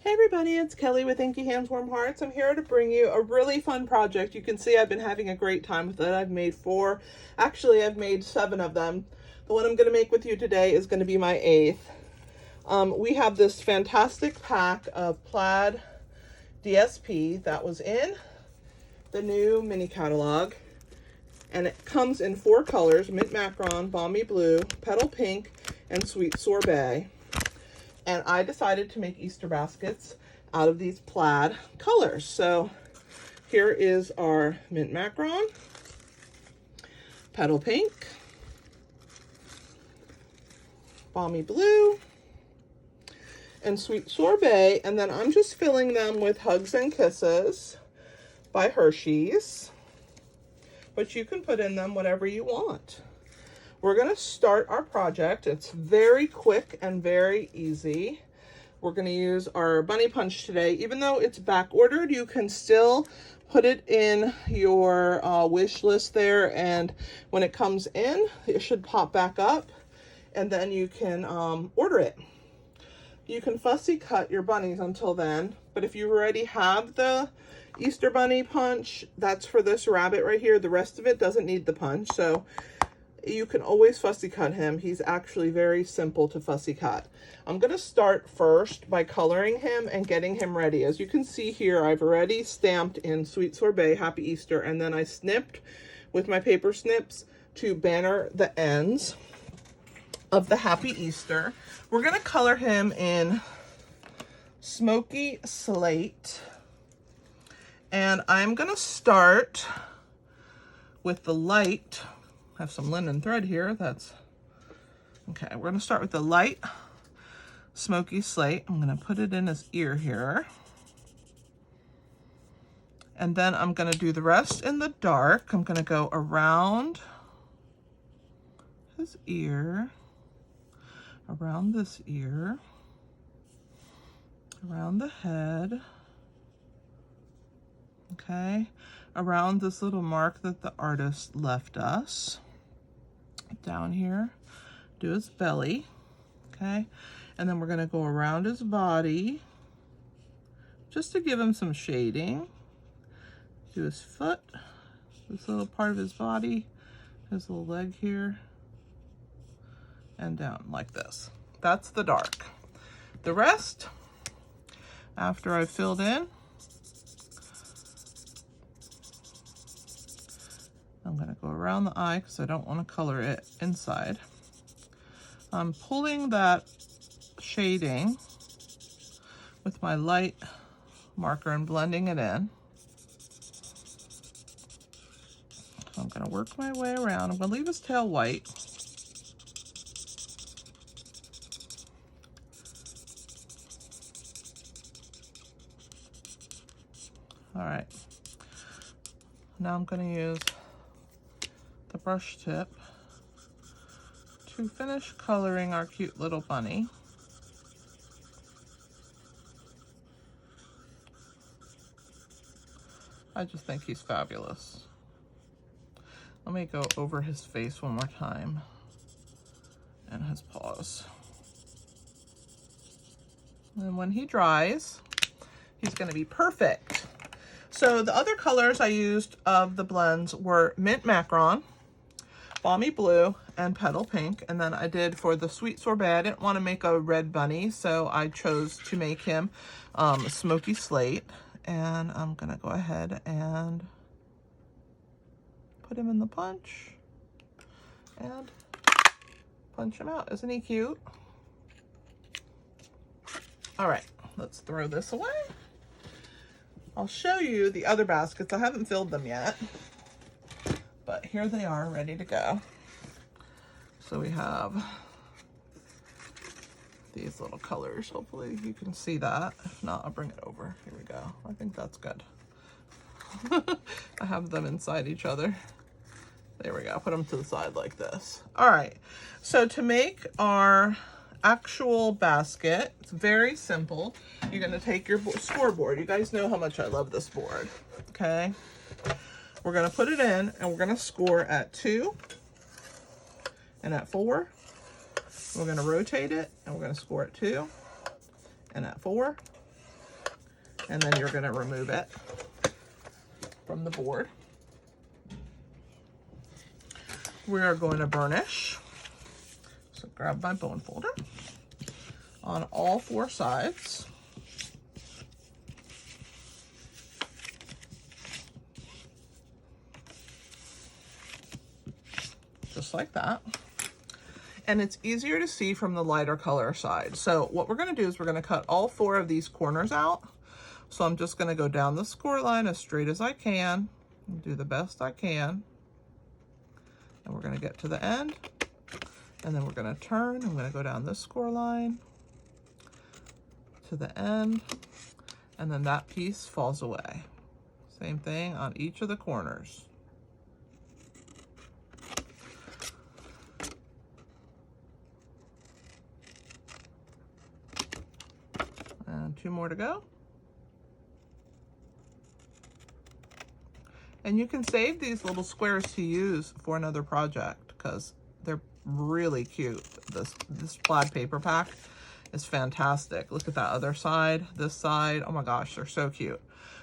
Hey everybody, it's Kelly with Inky Hands Warm Hearts. I'm here to bring you a really fun project. You can see I've been having a great time with it. I've made 4, actually I've made 7 of them. The one I'm going to make with you today is going to be my 8th. We have this fantastic pack of plaid DSP that was in the new mini catalog. And it comes in 4 colors: mint macaron, balmy blue, petal pink, and sweet sorbet. And I decided to make Easter baskets out of these plaid colors. So here is our mint macaron, petal pink, balmy blue, and sweet sorbet. And then I'm just filling them with Hugs and Kisses by Hershey's, but you can put in them whatever you want. We're going to start our project. It's very quick and very easy. We're going to use our bunny punch today. Even though it's back ordered, you can still put it in your wish list there, and when it comes in, it should pop back up, and then you can order it. You can fussy cut your bunnies until then, but if you already have the Easter bunny punch, that's for this rabbit right here. The rest of it doesn't need the punch, so you can always fussy cut him. He's actually very simple to fussy cut. I'm going to start first by coloring him and getting him ready. As you can see here, I've already stamped in Sweet Sorbet, Happy Easter, and then I snipped with my paper snips to banner the ends of the Happy Easter. We're going to color him in Smoky Slate, and I'm going to start with the light. I have some linen thread here. That's okay. We're going to start with the light Smoky Slate. I'm going to put it in his ear here. And then I'm going to do the rest in the dark. I'm going to go around his ear, around this ear, around the head, okay, around this little mark that the artist left us. Down here, do his belly, okay, and then we're going to go around his body just to give him some shading. Do his foot, this little part of his body, his little leg here, and down like this. That's the dark. The rest, after I've filled in, I'm going to go around the eye because I don't want to color it inside. I'm pulling that shading with my light marker and blending it in. So I'm going to work my way around. I'm going to leave his tail white. All right. Now I'm going to use the brush tip to finish coloring our cute little bunny. I just think he's fabulous. Let me go over his face one more time and his paws. And when he dries, he's going to be perfect. So the other colors I used of the blends were mint macaron, balmy blue, and petal pink. And then I did for the Sweet Sorbet, I didn't want to make a red bunny, so I chose to make him Smoky Slate. And I'm going to go ahead and put him in the punch and punch him out. Isn't he cute? All right, let's throw this away. I'll show you the other baskets. I haven't filled them yet, but here they are ready to go. So we have these little colors. Hopefully you can see that. If not, I'll bring it over. Here we go. I think that's good. I have them inside each other. There we go. Put them to the side like this. All right. So to make our actual basket, it's very simple. You're going to take your scoreboard. You guys know how much I love this board. Okay. We're going to put it in and we're going to score at 2 and at 4. We're going to rotate it and we're going to score at 2 and at 4 And then you're going to remove it from the board. We are going to burnish. So grab my bone folder on all 4 sides. Just like that. And it's easier to see from the lighter color side. So what we're going to do is we're going to cut all 4 of these corners out. So I'm just going to go down the score line as straight as I can and do the best I can. And we're going to get to the end. And then we're going to turn. I'm going to go down this score line to the end. And then that piece falls away. Same thing on each of the corners. And 2 more to go. And you can save these little squares to use for another project because they're really cute. This plaid paper pack is fantastic. Look at that other side, this side. Oh my gosh, they're so cute.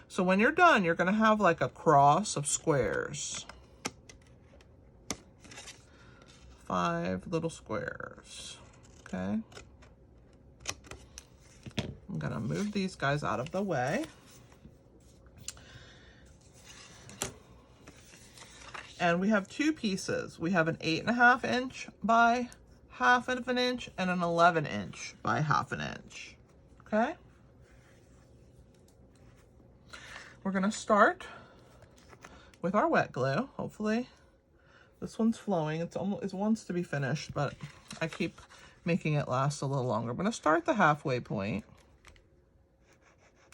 So when you're done, you're going to have like a cross of squares. 5 little squares. Okay. I'm going to move these guys out of the way. And we have 2 pieces. We have an 8.5 inch by 1/2 inch and an 11 inch by 1/2 inch. Okay. We're going to start with our wet glue. Hopefully this one's flowing. It wants to be finished, but I keep making it last a little longer. I'm going to start the halfway point.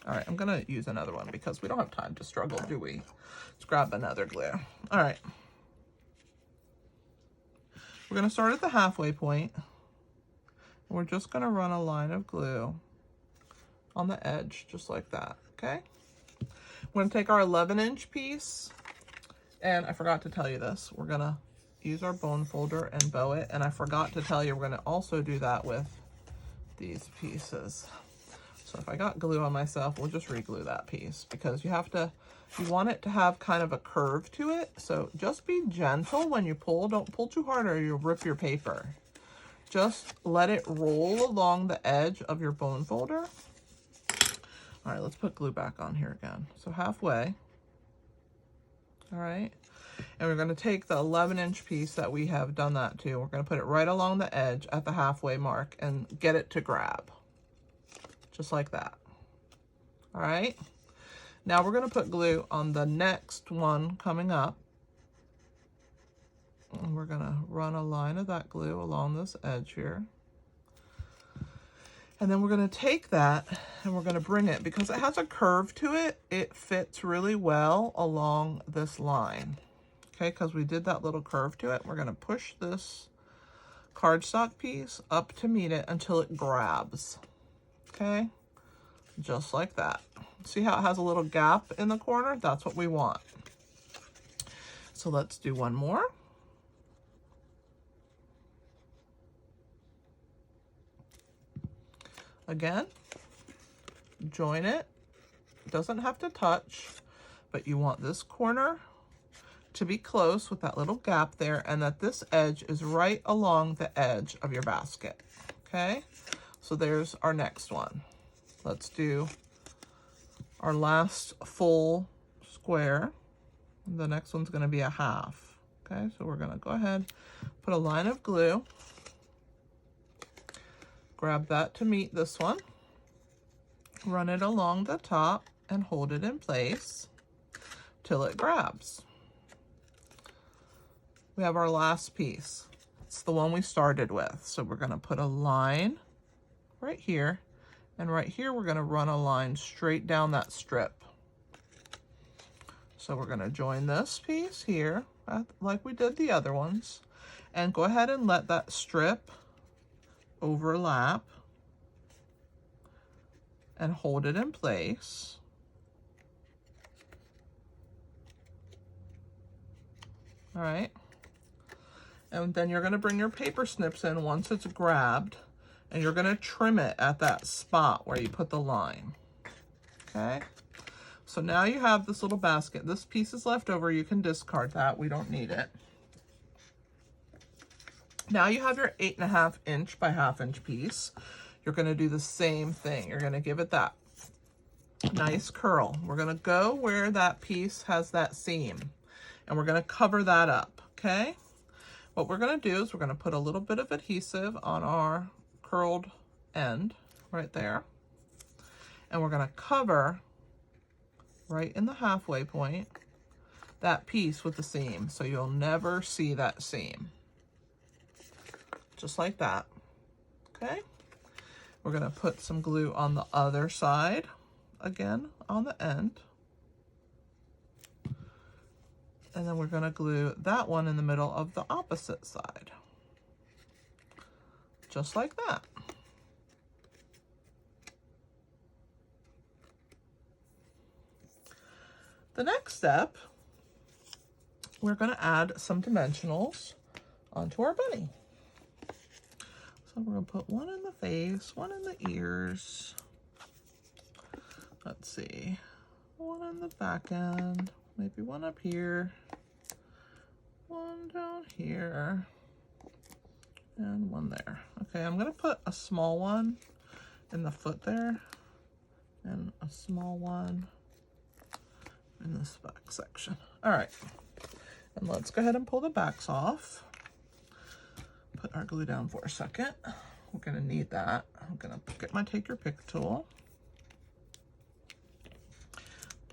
All right, I'm going to use another one because we don't have time to struggle, do we? Let's grab another glue. All right. We're going to start at the halfway point. And we're just going to run a line of glue on the edge, just like that, okay? We're going to take our 11-inch piece, and I forgot to tell you this. We're going to use our bone folder and bow it, and I forgot to tell you we're going to also do that with these pieces. So if I got glue on myself, we'll just re-glue that piece because you want it to have kind of a curve to it. So just be gentle when you pull. Don't pull too hard or you'll rip your paper. Just let it roll along the edge of your bone folder. All right, let's put glue back on here again. So halfway. All right. And we're going to take the 11-inch piece that we have done that to. We're going to put it right along the edge at the halfway mark and get it to grab. Just like that. All right. Now we're going to put glue on the next one coming up. And we're going to run a line of that glue along this edge here. And then we're going to take that and we're going to bring it, because it has a curve to it, it fits really well along this line. Okay, because we did that little curve to it. We're going to push this cardstock piece up to meet it until it grabs. Okay, just like that. See how it has a little gap in the corner? That's what we want. So let's do one more. Again, join it. It doesn't have to touch, but you want this corner to be close with that little gap there, and that this edge is right along the edge of your basket. Okay, so there's our next one. Let's do our last full square. The next one's going to be a half. Okay, so we're going to go ahead, put a line of glue, grab that to meet this one, run it along the top and hold it in place till it grabs. We have our last piece. It's the one we started with. So we're going to put a line right here, and right here we're going to run a line straight down that strip. So we're going to join this piece here like we did the other ones, and go ahead and let that strip overlap and hold it in place. All right. And then you're going to bring your paper snips in once it's grabbed, and you're going to trim it at that spot where you put the line. Okay. So now you have this little basket. This piece is left over. You can discard that. We don't need it. Now you have your 8.5 inch by 1/2 inch piece. You're going to do the same thing. You're going to give it that nice curl. We're going to go where that piece has that seam, and we're going to cover that up. Okay. What we're going to do is we're going to put a little bit of adhesive on our curled end right there, and we're going to cover right in the halfway point that piece with the seam, so you'll never see that seam. Just like that. Okay. We're going to put some glue on the other side, again on the end. And then we're going to glue that one in the middle of the opposite side. Just like that. The next step, we're going to add some dimensionals onto our bunny. So we're going to put one in the face, one in the ears. Let's see, one in the back end, maybe one up here, one down here, and one there. Okay, I'm going to put a small one in the foot there, and a small one in this back section. All right, and let's go ahead and pull the backs off. Put our glue down for a second. We're going to need that. I'm going to get my take your pick tool.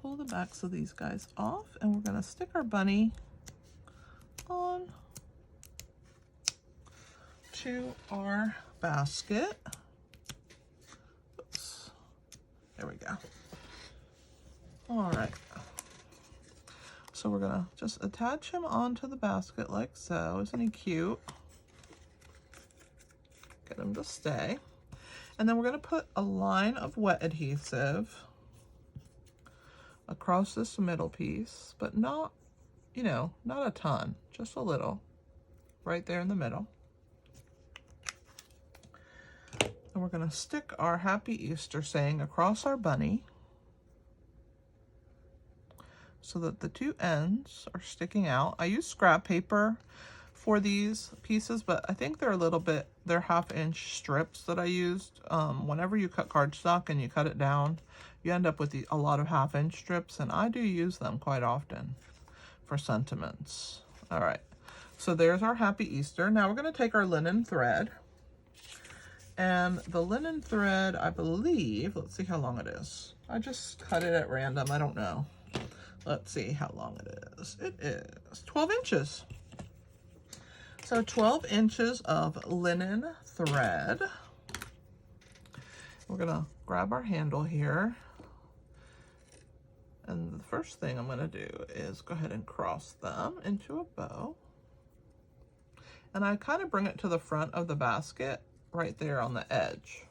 Pull the backs of these guys off, and we're going to stick our bunny on to our basket. Oops. There we go. All right. So we're going to just attach him onto the basket like so. Isn't he cute? Get him to stay. And then we're going to put a line of wet adhesive across this middle piece, but not, you know, not a ton, just a little, right there in the middle. And we're going to stick our Happy Easter saying across our bunny so that the two ends are sticking out. I use scrap paper for these pieces, but I think they're a little bit, they're 1/2 inch strips that I used. Whenever you cut cardstock and you cut it down, you end up with a lot of 1/2 inch strips, and I do use them quite often for sentiments. All right, so there's our Happy Easter. Now we're going to take our linen thread, and the linen thread, I believe, let's see how long it is. I just cut it at random, I don't know. Let's see how long it is. It is 12 inches. So 12 inches of linen thread. We're gonna grab our handle here. And the first thing I'm gonna do is go ahead and cross them into a bow. And I kind of bring it to the front of the basket, right there on the edge.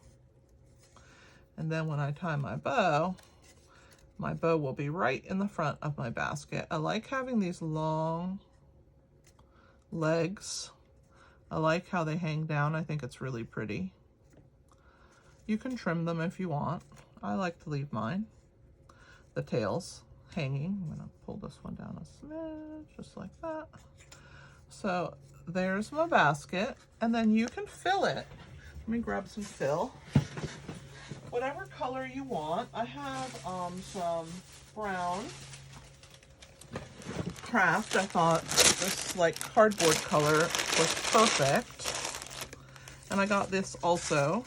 And then when I tie my bow will be right in the front of my basket. I like having these long legs. I like how they hang down. I think it's really pretty. You can trim them if you want. I like to leave mine, the tails, hanging. I'm gonna pull this one down a smidge, just like that. So there's my basket, and then you can fill it. Let me grab some fill. Whatever color you want. I have some brown craft. I thought this like cardboard color was perfect. And I got this also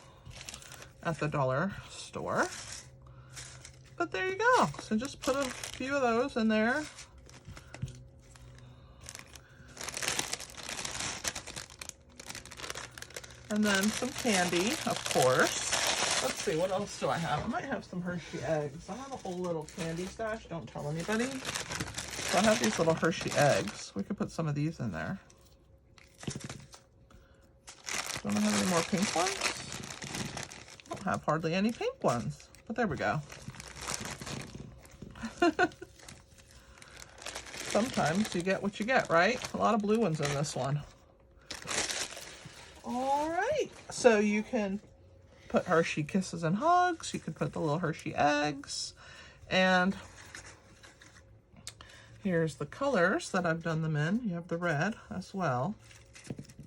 at the dollar store. But there you go. So just put a few of those in there. And then some candy, of course. Let's see, what else do I have? I might have some Hershey eggs. I have a whole little candy stash. Don't tell anybody. So I have these little Hershey eggs. We could put some of these in there. Don't I have any more pink ones? I don't have hardly any pink ones, but there we go. Sometimes you get what you get, right? A lot of blue ones in this one. All right, so you can put Hershey Kisses and Hugs. You could put the little Hershey eggs. And here's the colors that I've done them in. You have the red as well.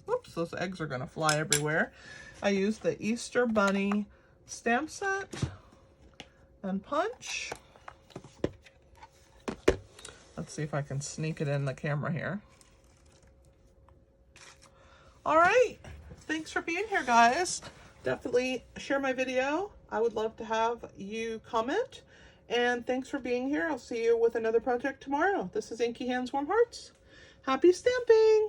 Whoops, those eggs are gonna fly everywhere. I used the Easter Bunny stamp set and punch. Let's see if I can sneak it in the camera here. All right, thanks for being here, guys. Definitely share my video. I would love to have you comment. And thanks for being here. I'll see you with another project tomorrow. This is Inky Hands Warm Hearts. Happy stamping!